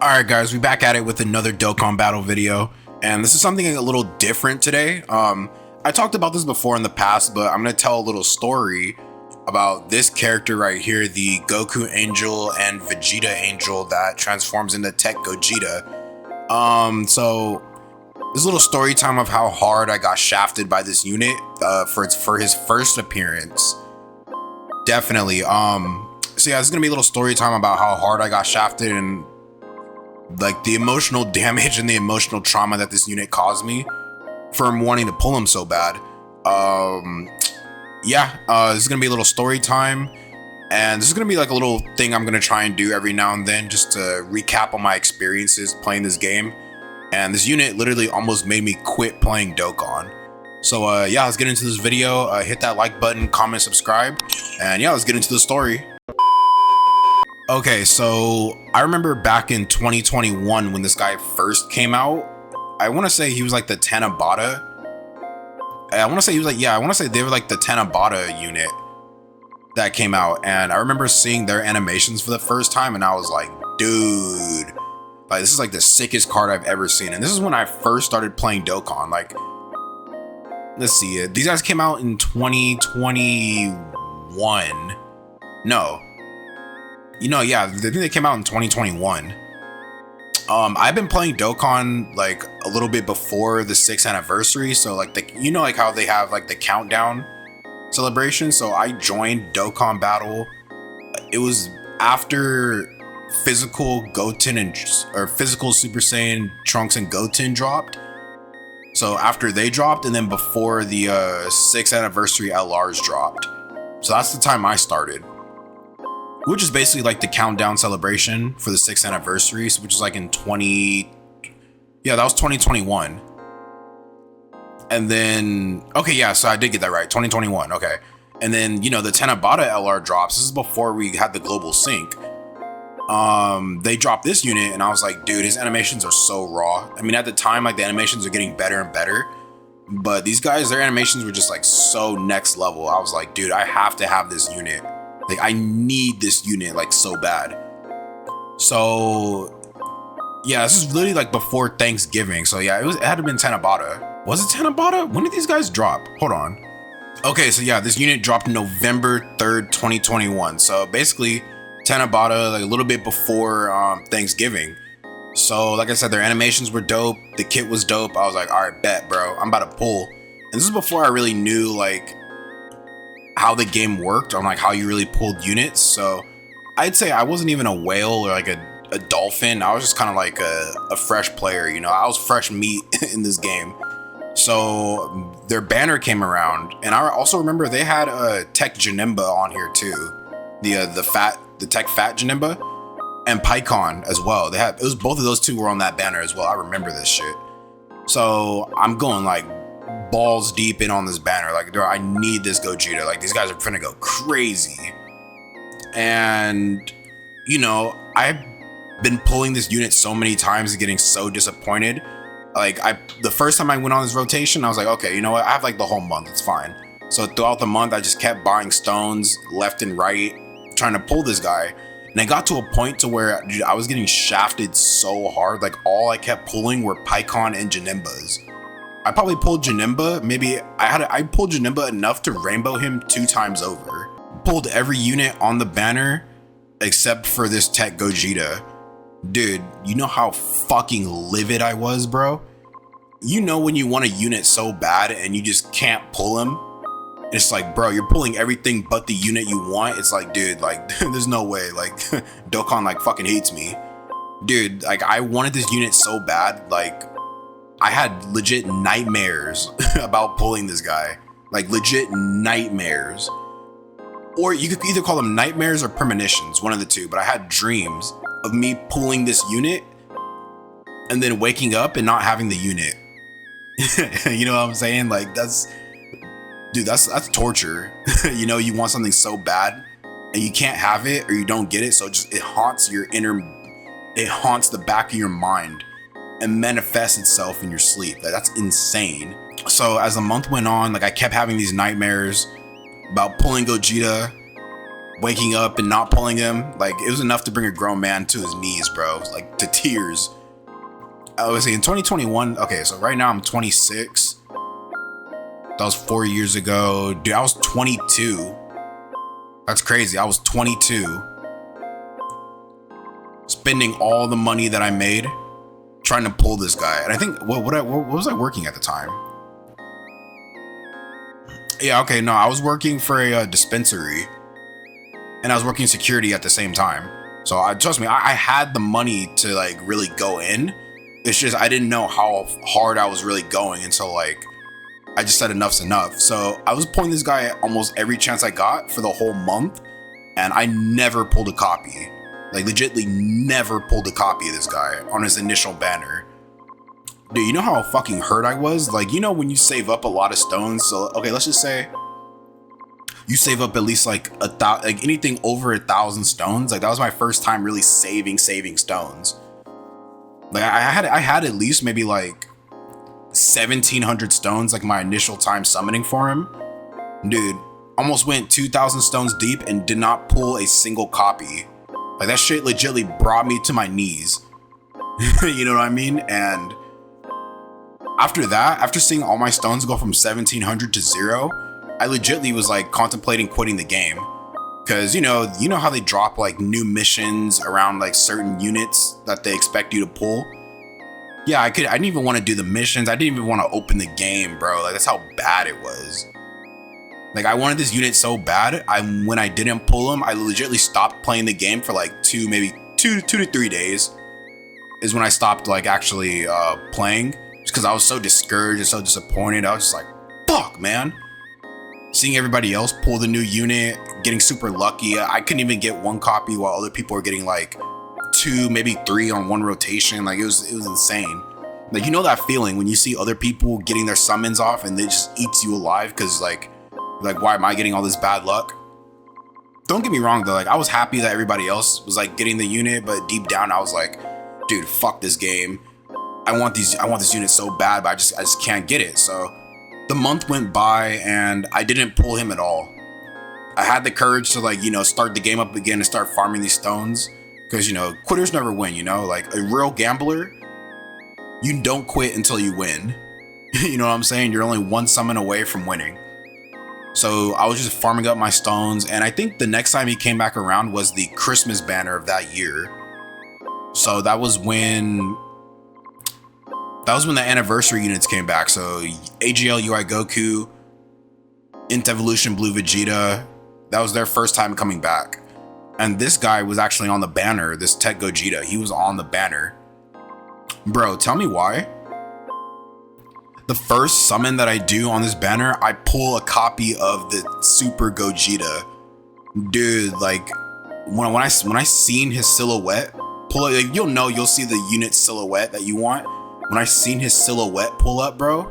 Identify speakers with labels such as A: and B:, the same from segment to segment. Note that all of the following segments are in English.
A: Alright guys, we back at it with another Dokkan battle video, and this is something a little different today. I talked about this before in the past, but I'm going to tell a little story about this character right here, the Goku Angel and Vegeta Angel that transforms into TEQ Gogeta. So this little story time of how hard I got shafted by this unit for his first appearance. Definitely. So yeah, this is gonna be a little story time about how hard I got shafted and like the emotional damage and the emotional trauma that this unit caused me from wanting to pull him so bad. This is gonna be a little story time, and this is gonna be like a little thing I'm gonna try and do every now and then just to recap on my experiences playing this game. And this unit literally almost made me quit playing Dokkan. So yeah, let's get into this video. Hit that like button, comment, subscribe, and yeah, let's get into the story. Okay, so I remember back in 2021 when this guy first came out. I want to say he was like the Tanabata. I want to say they were like the Tanabata unit that came out, and I remember seeing their animations for the first time, and I was like, dude, like this is like the sickest card I've ever seen. And this is when I first started playing Dokkan. Like, let's see, these guys came out in 2021. No. Yeah, I think they came out in 2021. I've been playing Dokkan like a little bit before the 6th anniversary. So like like how they have like the countdown celebration. So I joined Dokkan Battle. It was after physical Goten or physical Super Saiyan Trunks and Goten dropped. So after they dropped, and then before the 6th anniversary LRs dropped. So that's the time I started, which is basically like the countdown celebration for the 6th anniversary, which is like in that was 2021. And then, okay, yeah, so I did get that right, 2021, okay. And then, the Tanabata LR drops. This is before we had the global sync. They dropped this unit, and I was like, dude, his animations are so raw. I mean, at the time, like the animations are getting better and better, but these guys, their animations were just like so next level. I was like, dude, I have to have this unit. Like, I need this unit like so bad. So yeah, this is literally like before Thanksgiving. So yeah, it had to have been Tanabata. Was it Tanabata? When did these guys drop? Hold on. Okay, so yeah, this unit dropped November 3rd, 2021. So basically Tanabata like a little bit before Thanksgiving. So like I said, their animations were dope. The kit was dope. I was like, all right, bet, bro, I'm about to pull. And this is before I really knew like how the game worked on like how you really pulled units. So I'd say I wasn't even a whale or like a dolphin. I was just kind of like a fresh player, I was fresh meat in this game. So their banner came around, and I also remember they had a TEQ Janemba on here too, the TEQ Fat Janemba, and Pycon as well. Both of those two were on that banner as well. I remember this shit. So I'm going like balls deep in on this banner. Like, I need this Gogeta. Like, these guys are finna go crazy. And I've been pulling this unit so many times and getting so disappointed. Like, the first time I went on this rotation, I was like, okay, you know what, I have like the whole month, it's fine. So throughout the month, I just kept buying stones left and right, trying to pull this guy. And I got to a point to where, dude, I was getting shafted so hard. Like, all I kept pulling were Pycon and Janembas. I probably pulled Janemba. I pulled Janemba enough to rainbow him 2 times over. Pulled every unit on the banner except for this TEQ Gogeta. Dude, you know how fucking livid I was, bro? When you want a unit so bad and you just can't pull him? It's like, bro, you're pulling everything but the unit you want. It's like, dude, like, there's no way. Like, Dokkan like fucking hates me. Dude, like, I wanted this unit so bad. Like, I had legit nightmares about pulling this guy. Like, legit nightmares. Or you could either call them nightmares or premonitions, one of the two. But I had dreams of me pulling this unit and then waking up and not having the unit. You know what I'm saying? Like, that's torture. You want something so bad and you can't have it, or you don't get it. So it haunts the back of your mind and manifests itself in your sleep. Like, that's insane. So as the month went on, like, I kept having these nightmares about pulling Gogeta, waking up and not pulling him. Like, it was enough to bring a grown man to his knees, bro. Like, to tears. I was saying in 2021, okay, so right now I'm 26. That was 4 years ago. Dude, I was 22. That's crazy. I was 22. Spending all the money that I made trying to pull this guy. And I think, what was I working at the time? Yeah, okay, no, I was working for a dispensary. And I was working security at the same time. So trust me, I had the money to like really go in. It's just I didn't know how hard I was really going until like I just said enough's enough. So I was pulling this guy almost every chance I got for the whole month, and I never pulled a copy. Like, legitimately never pulled a copy of this guy on his initial banner. Dude, you know how fucking hurt I was? Like, you know when you save up a lot of stones? So, okay, let's just say you save up at least like anything over 1,000 stones. Like, that was my first time really saving stones. Like, I had at least maybe like 1,700 stones, like my initial time summoning for him. Dude, almost went 2,000 stones deep and did not pull a single copy. Like, that shit legitimately brought me to my knees. You know what I mean? And after that, after seeing all my stones go from 1,700 to 0, I legitimately was like contemplating quitting the game. Cause you know how they drop like new missions around like certain units that they expect you to pull? Yeah, I didn't even want to do the missions. I didn't even want to open the game, bro. Like, that's how bad it was. Like, I wanted this unit so bad. When I didn't pull him, I legitimately stopped playing the game for like maybe two to 3 days is when I stopped like actually playing, just because I was so discouraged and so disappointed. I was just like, fuck, man. Seeing everybody else pull the new unit, getting super lucky. I couldn't even get 1 copy while other people were getting like 2, maybe 3 on 1 rotation. Like, it was insane. Like, you know that feeling when you see other people getting their summons off and they just eats you alive because like why am I getting all this bad luck? Don't get me wrong though, like, I was happy that everybody else was like getting the unit, but deep down I was like, dude, fuck this game. I want this unit so bad, but I just can't get it. So the month went by and I didn't pull him at all. I had the courage to like, start the game up again and start farming these stones. Because, quitters never win, like a real gambler, you don't quit until you win. You know what I'm saying? You're only 1 summon away from winning. So I was just farming up my stones. And I think the next time he came back around was the Christmas banner of that year. So that was when the anniversary units came back. So AGL UI Goku, Int Evolution Blue Vegeta, that was their first time coming back. And this guy was actually on the banner, this TEQ GOGETA. He was on the banner. Bro, tell me why. The first summon that I do on this banner, I pull a copy of the Super Gogeta. Dude, like, when I seen his silhouette pull up, like, you'll see the unit silhouette that you want. When I seen his silhouette pull up, bro,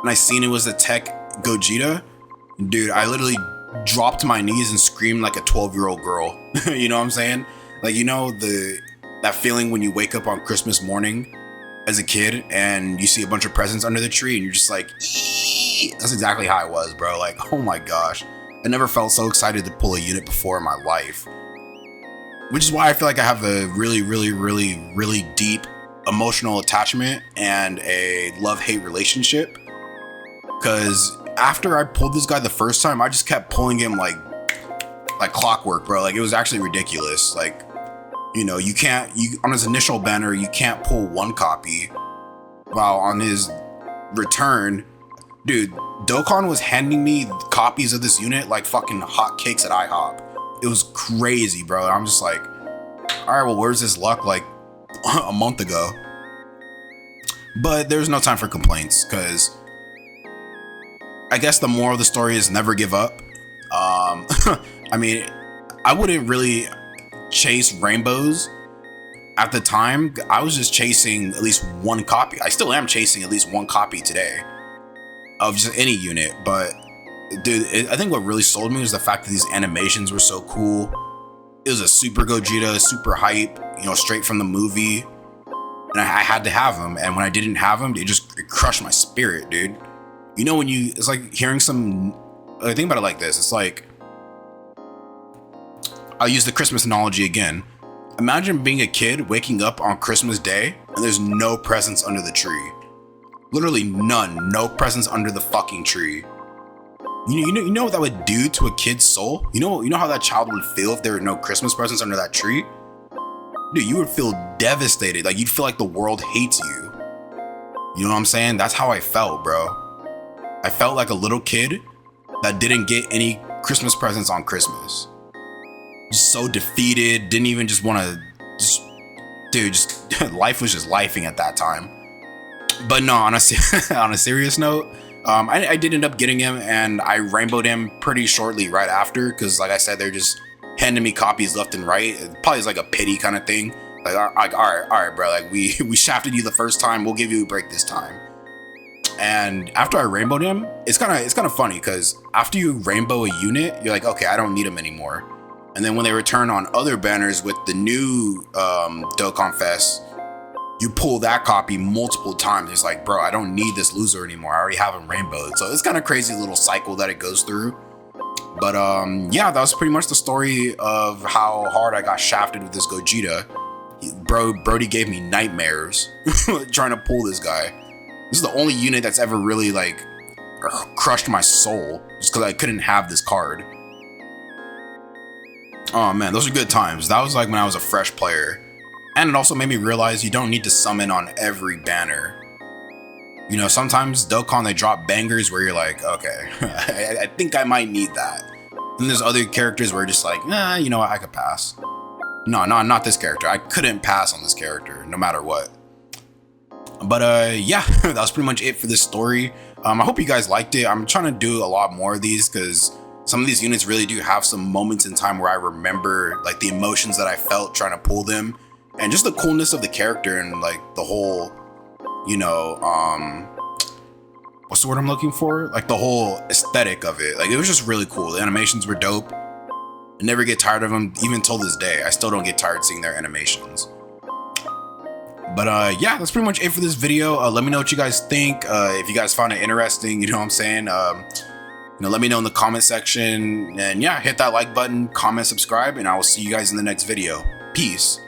A: and I seen it was the TEQ GOGETA, dude, I literally dropped to my knees and screamed like a 12-year-old girl. You know what I'm saying? Like, that feeling when you wake up on Christmas morning as a kid and you see a bunch of presents under the tree and you're just like, eee! That's exactly how I was, bro. Like, oh my gosh. I never felt so excited to pull a unit before in my life. Which is why I feel like I have a really, really, really, really deep emotional attachment and a love-hate relationship. Because after I pulled this guy the first time, I just kept pulling him like clockwork, bro. Like, it was actually ridiculous. Like, on his initial banner, you can't pull 1 copy. While on his return, dude, DOKKAN was handing me copies of this unit like fucking hotcakes at IHOP. It was crazy, bro. I'm just like, all right, well, where's this luck like a month ago? But there's no time for complaints, because I guess the moral of the story is never give up. I mean, I wouldn't really chase rainbows at the time. I was just chasing at least 1 copy. I still am chasing at least 1 copy today of just any unit. But dude, I think what really sold me was the fact that these animations were so cool. It was a Super Gogeta, super hype, straight from the movie. And I had to have them. And when I didn't have them, it crushed my spirit, dude. It's like hearing I think about it like this. It's like I'll use the Christmas analogy again. Imagine being a kid waking up on Christmas Day and there's no presents under the tree. Literally none. No presents under the fucking tree. You know what that would do to a kid's soul? You know how that child would feel if there were no Christmas presents under that tree? Dude, you would feel devastated. Like, you'd feel like the world hates you. You know what I'm saying? That's how I felt, bro. I felt like a little kid that didn't get any Christmas presents on Christmas. Just so defeated, didn't even just want to, life was just lifing at that time. But no, on a serious note, I did end up getting him, and I rainbowed him pretty shortly right after, because like I said, they're just handing me copies left and right. It probably is like a pity kind of thing. Like, all right, bro. Like, we shafted you the first time. We'll give you a break this time. And after I rainbowed him, it's kind of funny, because after you rainbow a unit, you're like, okay, I don't need him anymore. And then when they return on other banners with the new Dokkan Fest, you pull that copy multiple times. It's like, bro, I don't need this loser anymore. I already have him rainbowed. So it's kind of crazy little cycle that it goes through. But yeah, that was pretty much the story of how hard I got shafted with this Gogeta. Brody gave me nightmares trying to pull this guy. This is the only unit that's ever really like crushed my soul, just because I couldn't have this card. Oh man, those are good times. That was like when I was a fresh player. And it also made me realize you don't need to summon on every banner. You know, sometimes Dokkan, they drop bangers where you're like, okay, I think I might need that. Then there's other characters where you're just like, nah, you know what, I could pass. No, not this character. I couldn't pass on this character, no matter what. But yeah, that was pretty much it for this story. I hope you guys liked it. I'm trying to do a lot more of these, because some of these units really do have some moments in time where I remember like the emotions that I felt trying to pull them. And just the coolness of the character and like the whole, you know, what's the word I'm looking for? Like the whole aesthetic of it. Like, it was just really cool. The animations were dope. I never get tired of them, even till this day. I still don't get tired seeing their animations. But yeah, that's pretty much it for this video. Let me know what you guys think. If you guys found it interesting, you know what I'm saying? You know, let me know in the comment section. And yeah, hit that like button, comment, subscribe, and I will see you guys in the next video. Peace.